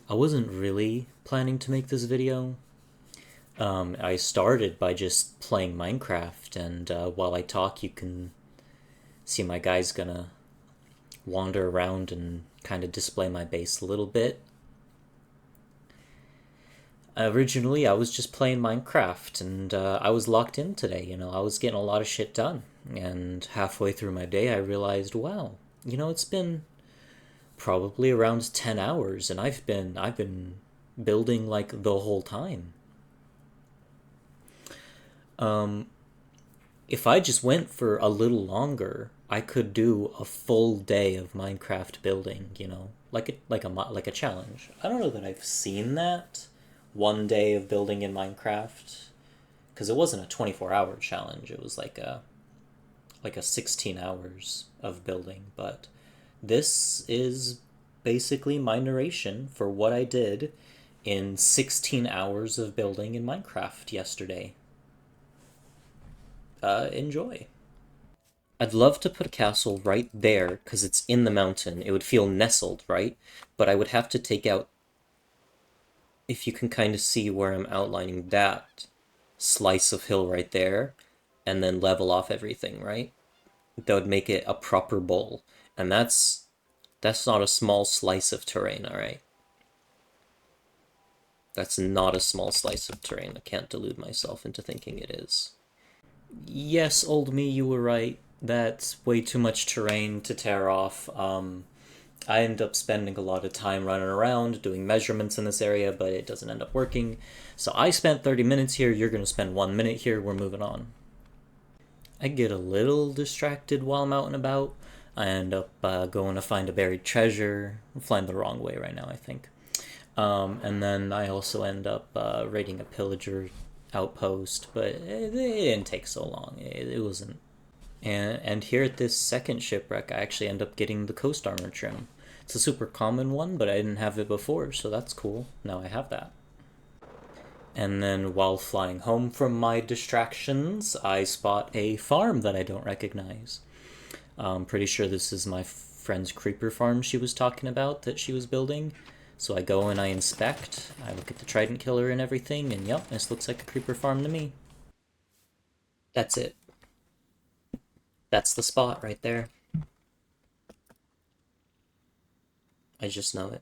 I wasn't really planning to make this video. I started by just playing Minecraft, and while I talk, you can see my guy's gonna wander around and kind of display my base a little bit. Originally, I was just playing Minecraft, and I was locked in today. I was getting a lot of shit done. And halfway through my day, I realized, wow, it's been probably around 10 hours, and I've been building like the whole time. If I just went for a little longer, I could do a full day of Minecraft building, like a challenge. I don't know that I've seen that one day of building in Minecraft because it wasn't a 24-hour challenge. It was like a 16 hours of building, but this is basically my narration for what I did in 16 hours of building in Minecraft yesterday. Enjoy. I'd love to put a castle right there because it's in the mountain. It would feel nestled, right? But I would have to take out, if you can kind of see where I'm outlining that slice of hill right there, and then level off everything, right? That would make it a proper bowl. And that's not a small slice of terrain, all right? That's not a small slice of terrain. I can't delude myself into thinking it is. Yes, old me, you were right. That's way too much terrain to tear off. I end up spending a lot of time running around doing measurements in this area, but it doesn't end up working. So I spent 30 minutes here, you're going to spend 1 minute here, we're moving on. I get a little distracted while I'm out and about. I end up going to find a buried treasure. I'm flying the wrong way right now, I think. And then I also end up raiding a pillager outpost, but it didn't take so long. It wasn't. And here at this second shipwreck, I actually end up getting the coast armor trim. It's a super common one, but I didn't have it before, so that's cool. Now I have that. And then while flying home from my distractions, I spot a farm that I don't recognize. I'm pretty sure this is my friend's creeper farm she was talking about that she was building. So I go and I inspect, I look at the trident killer and everything, and yep, this looks like a creeper farm to me. That's it. That's the spot right there. I just know it.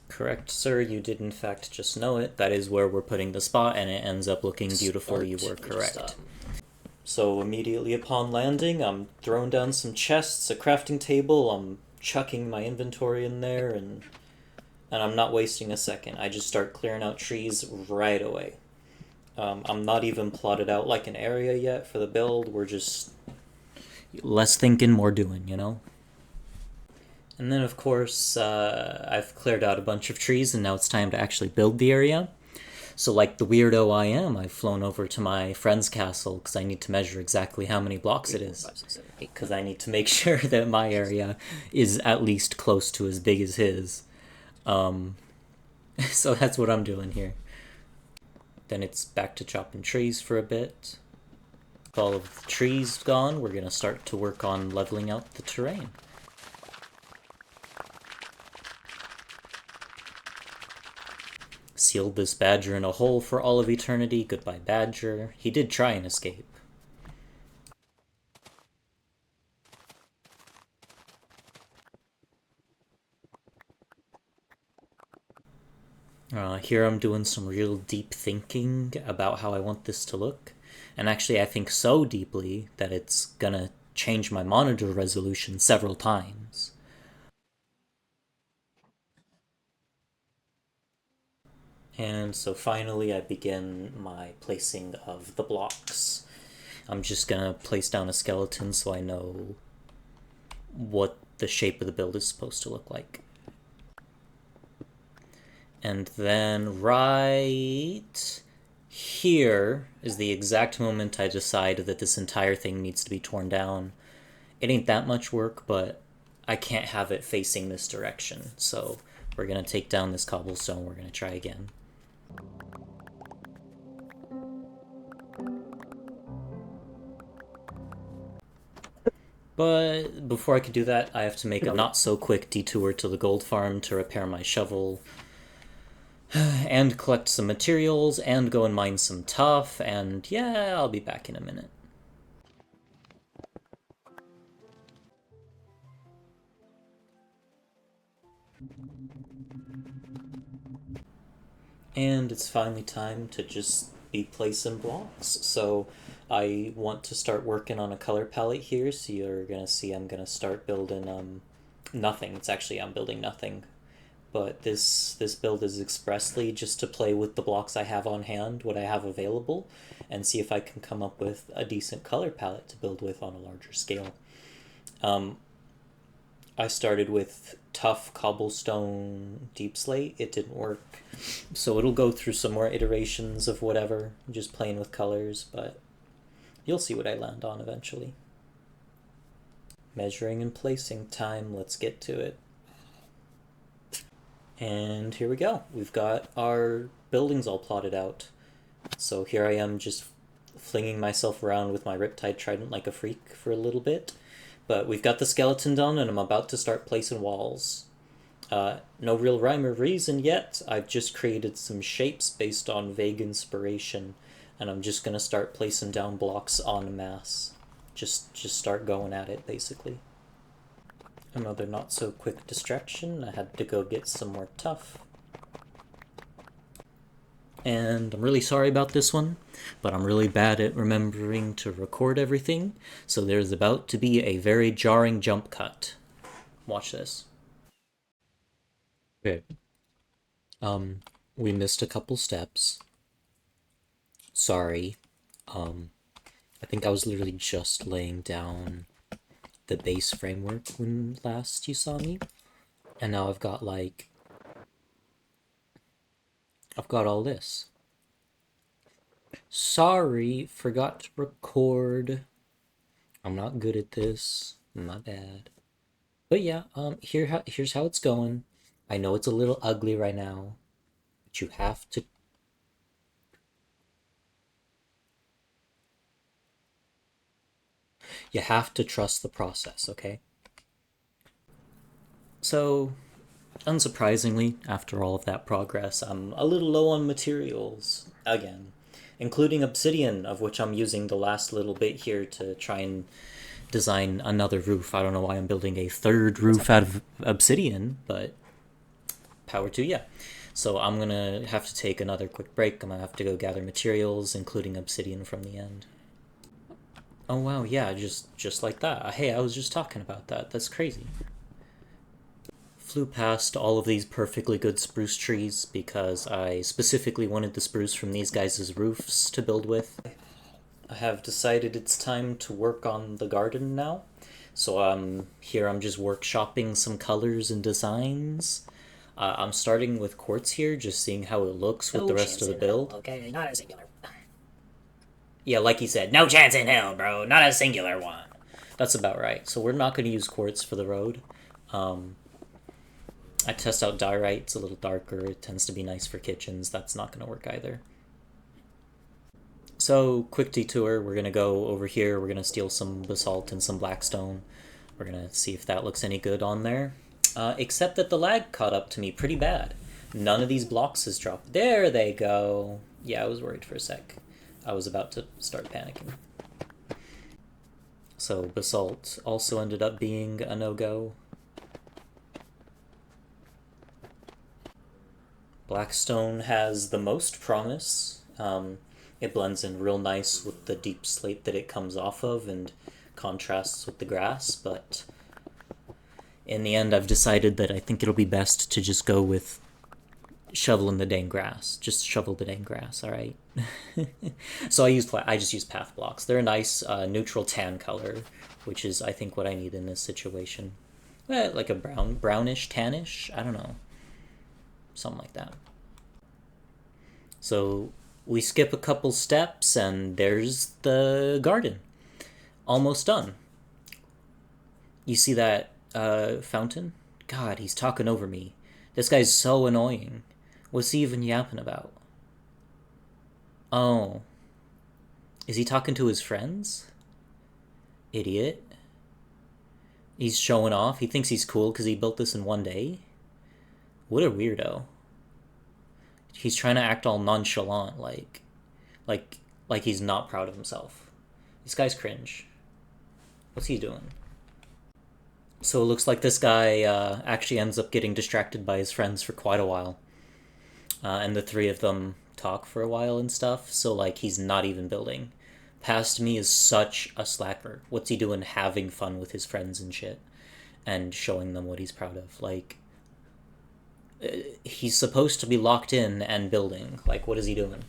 Correct, sir, you did in fact just know it. That is where we're putting the spot, and it ends up looking beautiful. You were correct. So immediately upon landing, I'm throwing down some chests, a crafting table, I'm chucking my inventory in there, and I'm not wasting a second. I just start clearing out trees right away. I'm not even plotted out like an area yet for the build. We're just less thinking, more doing. And then, of course, I've cleared out a bunch of trees, and now it's time to actually build the area. So, like the weirdo I am, I've flown over to my friend's castle because I need to measure exactly how many blocks it is. Because I need to make sure that my area is at least close to as big as his. So that's what I'm doing here. Then it's back to chopping trees for a bit. With all of the trees gone, we're going to start to work on leveling out the terrain. Sealed this badger in a hole for all of eternity. Goodbye, badger. He did try and escape. Here I'm doing some real deep thinking about how I want this to look. And actually, I think so deeply that it's gonna change my monitor resolution several times. And so finally, I begin my placing of the blocks. I'm just gonna place down a skeleton so I know what the shape of the build is supposed to look like. And then right here is the exact moment I decide that this entire thing needs to be torn down. It ain't that much work, but I can't have it facing this direction. So we're going to take down this cobblestone. We're going to try again. But before I can do that, I have to make a not-so-quick detour to the gold farm to repair my shovel, and collect some materials, and go and mine some tuff, and yeah, I'll be back in a minute. And it's finally time to just be placing blocks. So I want to start working on a color palette here, so you're gonna see I'm gonna start building nothing. It's actually I'm building nothing. But this build is expressly just to play with the blocks I have on hand, what I have available, and see if I can come up with a decent color palette to build with on a larger scale. Um, I started with tough cobblestone deep slate. It didn't work. So it'll go through some more iterations of whatever, just playing with colors, but you'll see what I land on eventually. Measuring and placing time, let's get to it. And here we go. We've got our buildings all plotted out. So here I am just flinging myself around with my Riptide Trident like a freak for a little bit. But we've got the skeleton done, and I'm about to start placing walls. No real rhyme or reason yet. I've just created some shapes based on vague inspiration, and I'm just gonna start placing down blocks en masse. Just start going at it, basically. Another not so quick distraction. I had to go get some more tuff. And I'm really sorry about this one, but I'm really bad at remembering to record everything, so there's about to be a very jarring jump cut. Watch this. Okay. We missed a couple steps. Sorry. I think I was literally just laying down the base framework when last you saw me. And now I've got all this. Sorry, forgot to record. I'm not good at this. My bad. But yeah, here's how it's going. I know it's a little ugly right now, but you have to trust the process, okay? So, unsurprisingly, after all of that progress, I'm a little low on materials again, including obsidian, of which I'm using the last little bit here to try and design another roof. I don't know why I'm building a third roof out of obsidian, but power to ya. So I'm gonna have to take another quick break. I'm gonna have to go gather materials, including obsidian from the end. Oh wow, yeah, just like that. Hey, I was just talking about that. That's crazy. Flew past all of these perfectly good spruce trees because I specifically wanted the spruce from these guys' roofs to build with. I have decided it's time to work on the garden now. So here I'm just workshopping some colors and designs. I'm starting with quartz here, just seeing how it looks with the rest of the build. Okay, not a singular. Yeah, like he said, no chance in hell, bro. Not a singular one. That's about right. So we're not going to use quartz for the road. I test out diorite. It's a little darker. It tends to be nice for kitchens. That's not going to work either. So, quick detour. We're going to go over here. We're going to steal some basalt and some blackstone. We're going to see if that looks any good on there. Except that the lag caught up to me pretty bad. None of these blocks has dropped. There they go. Yeah, I was worried for a sec. I was about to start panicking. So basalt also ended up being a no-go. Blackstone has the most promise. It blends in real nice with the deep slate that it comes off of and contrasts with the grass, but in the end I've decided that I think it'll be best to just go with shoveling the dang grass. Just shovel the dang grass, alright? So I just use path blocks. They're a nice neutral tan color, which is I think what I need in this situation. Like a brownish, tannish, I don't know. Something like that. So we skip a couple steps and there's the garden. Almost done. You see that fountain? God, he's talking over me. This guy's so annoying. What's he even yapping about? Oh. Is he talking to his friends? Idiot. He's showing off. He thinks he's cool because he built this in one day. What a weirdo. He's trying to act all nonchalant, like, like he's not proud of himself. This guy's cringe. What's he doing? So it looks like this guy actually ends up getting distracted by his friends for quite a while. And the three of them talk for a while and stuff, so like he's not even building. Past me is such a slacker. What's he doing having fun with his friends and shit? And showing them what he's proud of. Like, he's supposed to be locked in and building. Like, what is he doing?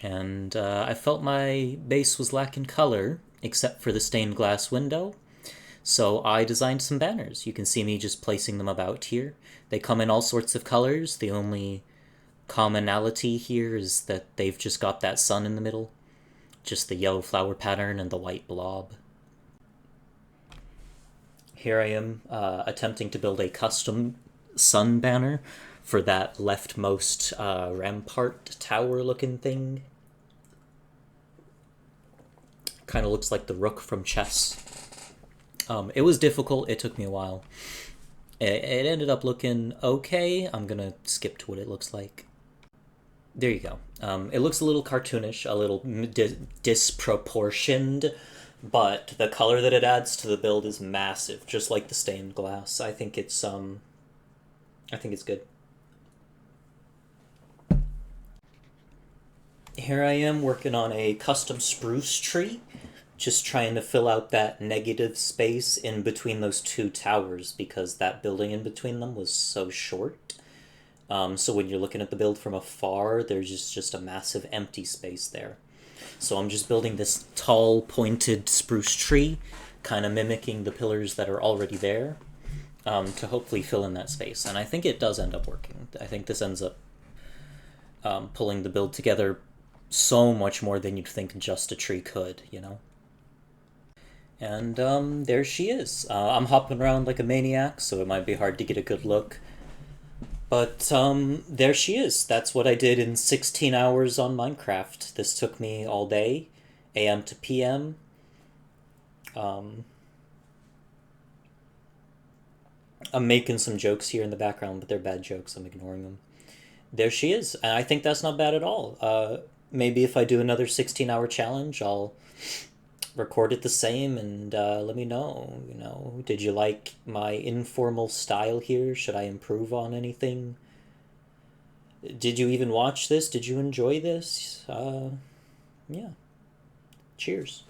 And I felt my base was lacking color, except for the stained glass window. So I designed some banners. You can see me just placing them about here. They come in all sorts of colors. The only commonality here is that they've just got that sun in the middle. Just the yellow flower pattern and the white blob. Here I am attempting to build a custom sun banner for that leftmost rampart tower looking thing. Kind of looks like the rook from chess. It was difficult. It took me a while. It ended up looking okay. I'm gonna skip to what it looks like. There you go. It looks a little cartoonish, a little disproportioned, but the color that it adds to the build is massive, just like the stained glass. I think it's good. Here I am working on a custom spruce tree, just trying to fill out that negative space in between those two towers because that building in between them was so short. So when you're looking at the build from afar, there's just a massive empty space there. So I'm just building this tall, pointed spruce tree, kind of mimicking the pillars that are already there, to hopefully fill in that space. And I think it does end up working. I think this ends up pulling the build together so much more than you'd think just a tree could, you know? And there she is. I'm hopping around like a maniac, so it might be hard to get a good look. But there she is. That's what I did in 16 hours on Minecraft. This took me all day, AM to PM. Um, I'm making some jokes here in the background, but they're bad jokes. I'm ignoring them. There she is. And I think that's not bad at all. Maybe if I do another 16-hour challenge, I'll record it the same and let me know. You know, did you like my informal style here? Should I improve on anything? Did you even watch this? Did you enjoy this? Yeah. Cheers.